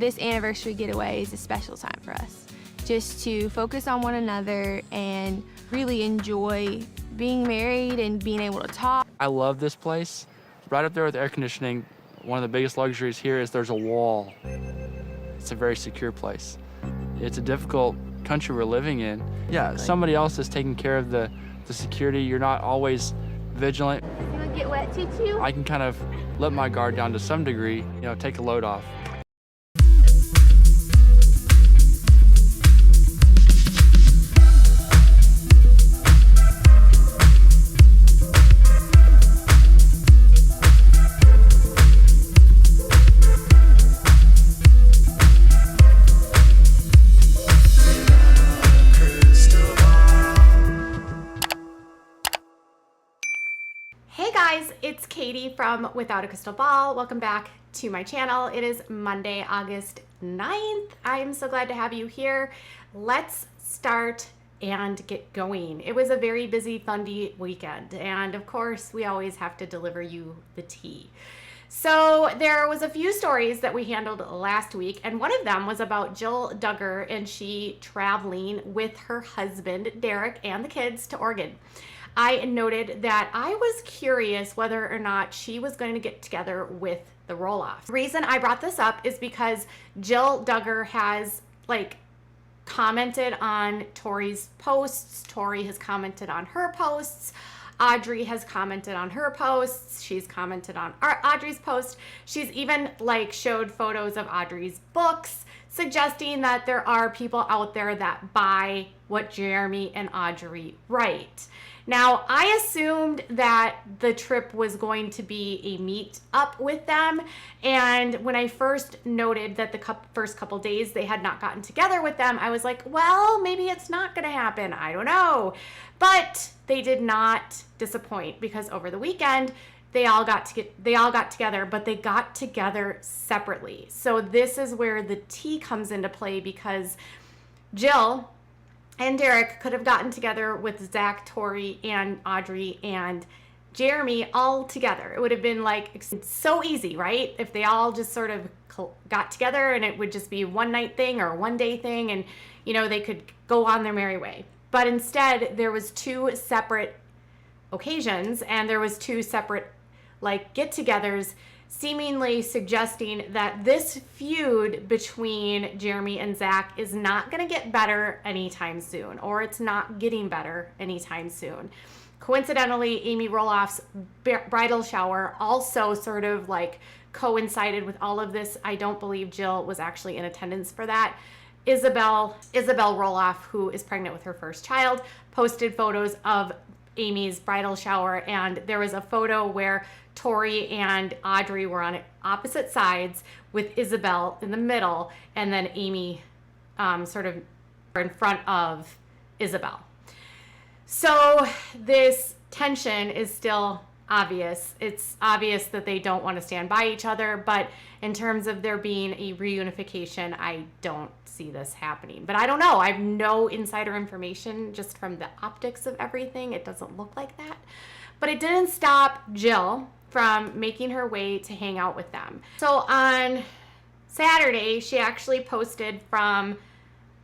this anniversary getaway is a special time for us, just to focus on one another and really enjoy being married and being able to talk. I love this place. Right up there with air conditioning, one of the biggest luxuries here is there's a wall. It's a very secure place. It's a difficult country we're living in. Yeah, somebody else is taking care of the security. You're not always vigilant. You wanna get wet, Choo-Choo? I can kind of let my guard down to some degree, you know, take a load off. Hey guys, it's Katie from Without a Crystal Ball. Welcome back to my channel. It is Monday, August 9th. I'm so glad to have you here. Let's start and get going. It was a very busy, fundy weekend, and of course, we always have to deliver you the tea. So there was a few stories that we handled last week, and one of them was about Jill Duggar and she traveling with her husband, Derek, and the kids to Oregon. I noted that I was curious whether or not she was going to get together with the Roloffs. The reason I brought this up is because Jill Duggar has commented on Tori's posts. Tori has commented on her posts. Audrey has commented on her posts. She's commented on Audrey's post. She's even showed photos of Audrey's books, suggesting that there are people out there that buy what Jeremy and Audrey write. Now, I assumed that the trip was going to be a meet up with them, and when I first noted that the first couple days they had not gotten together with them, I was like, well, maybe it's not going to happen. I don't know. But they did not disappoint, because over the weekend they all got together, but they got together separately. So this is where the tea comes into play, because Jill and Derek could have gotten together with Zach, Tori, and Audrey, and Jeremy all together. It would have been it's so easy, right? If they all just sort of got together and it would just be a one night thing or a one day thing, and they could go on their merry way. But instead, there was two separate occasions, and there was two separate get-togethers, seemingly suggesting that this feud between Jeremy and Zach is not going to get better anytime soon, or it's not getting better anytime soon. Coincidentally, Amy Roloff's bridal shower also sort of coincided with all of this. I don't believe Jill was actually in attendance for that. Isabel Roloff, who is pregnant with her first child, posted photos of Amy's bridal shower, and there was a photo where Tori and Audrey were on opposite sides with Isabel in the middle, and then Amy sort of in front of Isabel. So this tension is still obvious. It's obvious that they don't want to stand by each other, but in terms of there being a reunification, I don't see this happening. But I don't know. I have no insider information. Just from the optics of everything, it doesn't look like that. But it didn't stop Jill from making her way to hang out with them. So on Saturday, she actually posted from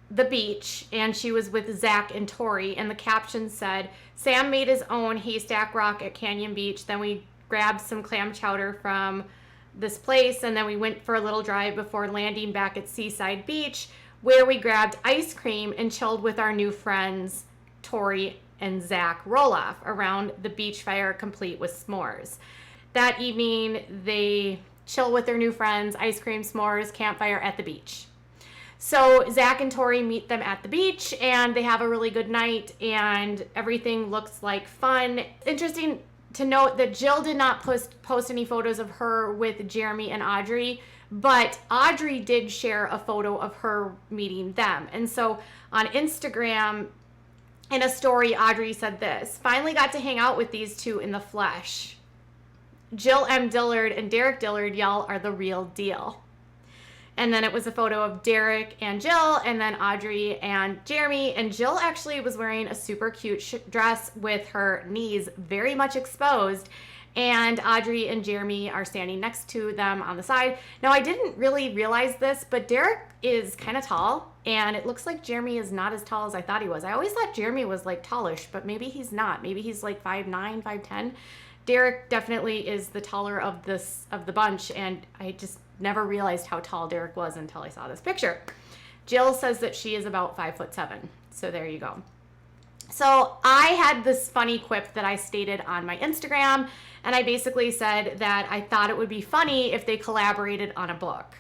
the beach, and she was with Zach and Tori, and the caption said, "Sam made his own haystack rock at Canyon Beach. Then we grabbed some clam chowder from this place, and then we went for a little drive before landing back at Seaside Beach, where we grabbed ice cream and chilled with our new friends, Tori and Zach Roloff, around the beach fire complete with s'mores." That evening, they chill with their new friends, ice cream, s'mores, campfire at the beach. So Zach and Tori meet them at the beach, and they have a really good night, and everything looks like fun. Interesting to note that Jill did not post any photos of her with Jeremy and Audrey, but Audrey did share a photo of her meeting them. And so on Instagram, in a story, Audrey said this: "Finally got to hang out with these two in the flesh. Jill M. Dillard and Derek Dillard, y'all are the real deal." And then it was a photo of Derek and Jill, and then Audrey and Jeremy. And Jill actually was wearing a super cute dress with her knees very much exposed. and Audrey and Jeremy are standing next to them on the side. Now, I didn't really realize this, but Derek is kind of tall, and it looks like Jeremy is not as tall as I thought he was. I always thought Jeremy was like tallish, but maybe he's not. Maybe he's like 5'9", 5'10". Derek definitely is the taller of the bunch, and I just never realized how tall Derek was until I saw this picture. Jill says that she is about 5'7", so there you go. So I had this funny quip that I stated on my Instagram, and I basically said that I thought it would be funny if they collaborated on a book.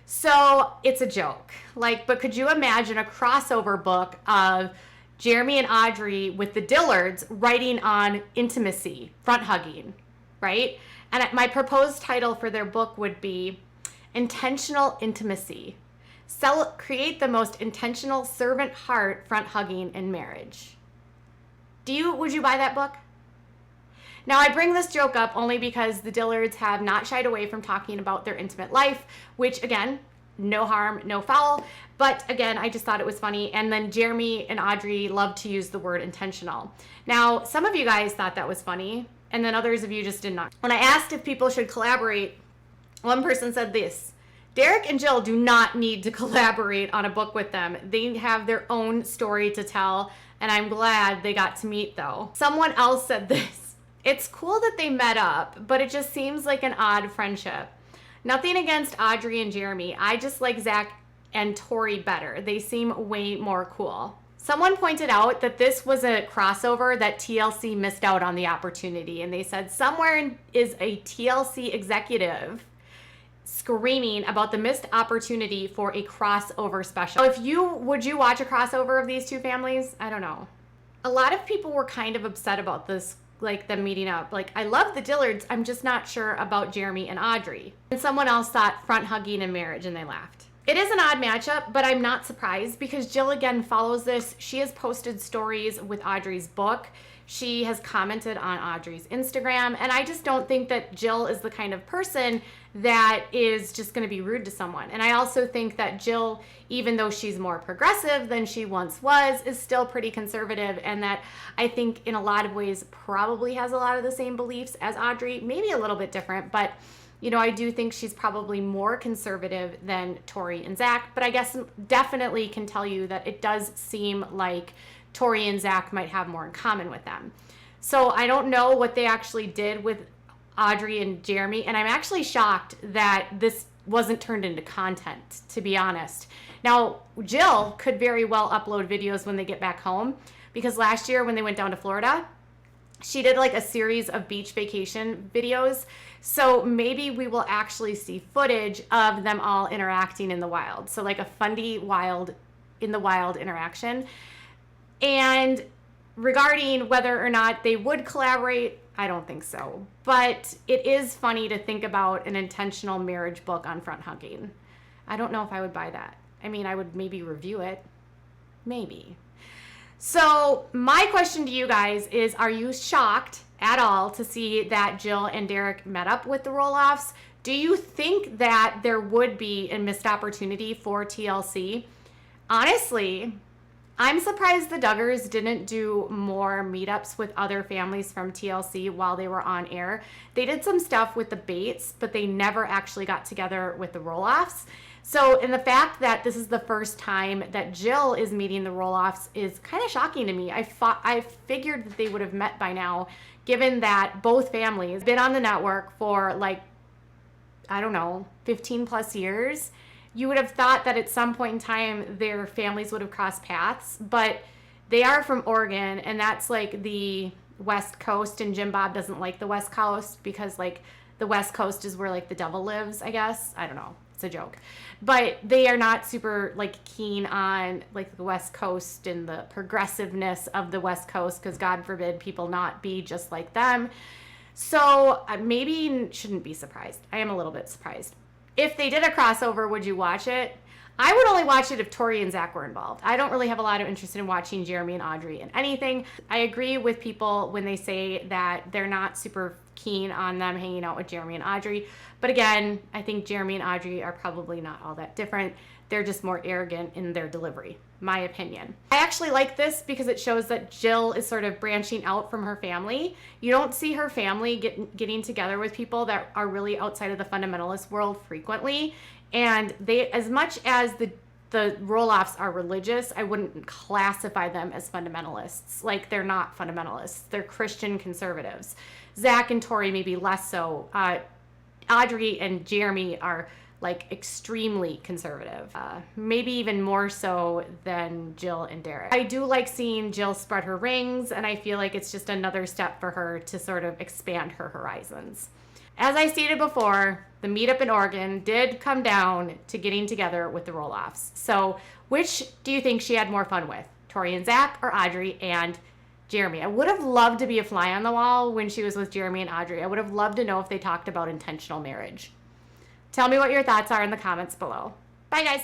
So it's a joke, but could you imagine a crossover book of Jeremy and Audrey with the Dillards writing on intimacy, front hugging, right? And my proposed title for their book would be Intentional Intimacy. Create the most intentional servant heart front hugging in marriage. Would you buy that book? Now, I bring this joke up only because the Dillards have not shied away from talking about their intimate life, which again, no harm, no foul. But again, I just thought it was funny. And then Jeremy and Audrey love to use the word intentional. Now, some of you guys thought that was funny, and then others of you just did not. When I asked if people should collaborate, one person said this: Derek and Jill do not need to collaborate on a book with them. They have their own story to tell, and I'm glad they got to meet though. Someone else said this: it's cool that they met up, but it just seems like an odd friendship. Nothing against Audrey and Jeremy. I just like Zach and Tori better. They seem way more cool. Someone pointed out that this was a crossover that TLC missed out on the opportunity, and they said somewhere is a TLC executive screaming about the missed opportunity for a crossover special. Would you watch a crossover of these two families? I don't know. A lot of people were kind of upset about this, them meeting up. I love the Dillards, I'm just not sure about Jeremy and Audrey. And someone else thought front hugging and marriage, and they laughed. It is an odd matchup, but I'm not surprised because Jill again follows this. She has posted stories with Audrey's book. She has commented on Audrey's Instagram, and I just don't think that Jill is the kind of person that is just going to be rude to someone. And I also think that Jill, even though she's more progressive than she once was, is still pretty conservative, and that I think in a lot of ways probably has a lot of the same beliefs as Audrey, maybe a little bit different, but I do think she's probably more conservative than Tori and Zach, but I guess definitely can tell you that it does seem like Tori and Zach might have more in common with them. So I don't know what they actually did with Audrey and Jeremy, and I'm actually shocked that this wasn't turned into content, to be honest. Now, Jill could very well upload videos when they get back home, because last year when they went down to Florida, she did a series of beach vacation videos. So maybe we will actually see footage of them all interacting in the wild. So a funny in the wild interaction. And regarding whether or not they would collaborate, I don't think so. But it is funny to think about an intentional marriage book on front hugging. I don't know if I would buy that. I mean, I would maybe review it. Maybe. So my question to you guys is, are you shocked at all to see that Jill and Derek met up with the Roloffs? Do you think that there would be a missed opportunity for TLC? Honestly, I'm surprised the Duggars didn't do more meetups with other families from TLC while they were on air. They did some stuff with the Bates, but they never actually got together with the Roloffs. So, and the fact that this is the first time that Jill is meeting the Roloffs is kind of shocking to me. I figured that they would have met by now, given that both families have been on the network for 15 plus years. You would have thought that at some point in time their families would have crossed paths, but they are from Oregon, and that's the West Coast, and Jim Bob doesn't like the West Coast because the West Coast is where the devil lives, I guess. I don't know. It's a joke. But they are not super keen on the West Coast and the progressiveness of the West Coast, because God forbid people not be just like them. So maybe shouldn't be surprised. I am a little bit surprised. If they did a crossover, would you watch it? I would only watch it if Tori and Zach were involved. I don't really have a lot of interest in watching Jeremy and Audrey in anything. I agree with people when they say that they're not super keen on them hanging out with Jeremy and Audrey. But again, I think Jeremy and Audrey are probably not all that different. They're just more arrogant in their delivery, my opinion. I actually like this because it shows that Jill is sort of branching out from her family. You don't see her family getting together with people that are really outside of the fundamentalist world frequently. And they, as much as the Roloffs are religious, I wouldn't classify them as fundamentalists. Like, they're not fundamentalists. They're Christian conservatives. Zach and Tori maybe less so. Audrey and Jeremy are like extremely conservative, maybe even more so than Jill and Derek. I do like seeing Jill spread her rings, and I feel like it's just another step for her to sort of expand her horizons. As I stated before, the meetup in Oregon did come down to getting together with the Roloffs. So which do you think she had more fun with, Tori and Zach or Audrey and Jeremy? I would have loved to be a fly on the wall when she was with Jeremy and Audrey. I would have loved to know if they talked about intentional marriage. Tell me what your thoughts are in the comments below. Bye, guys.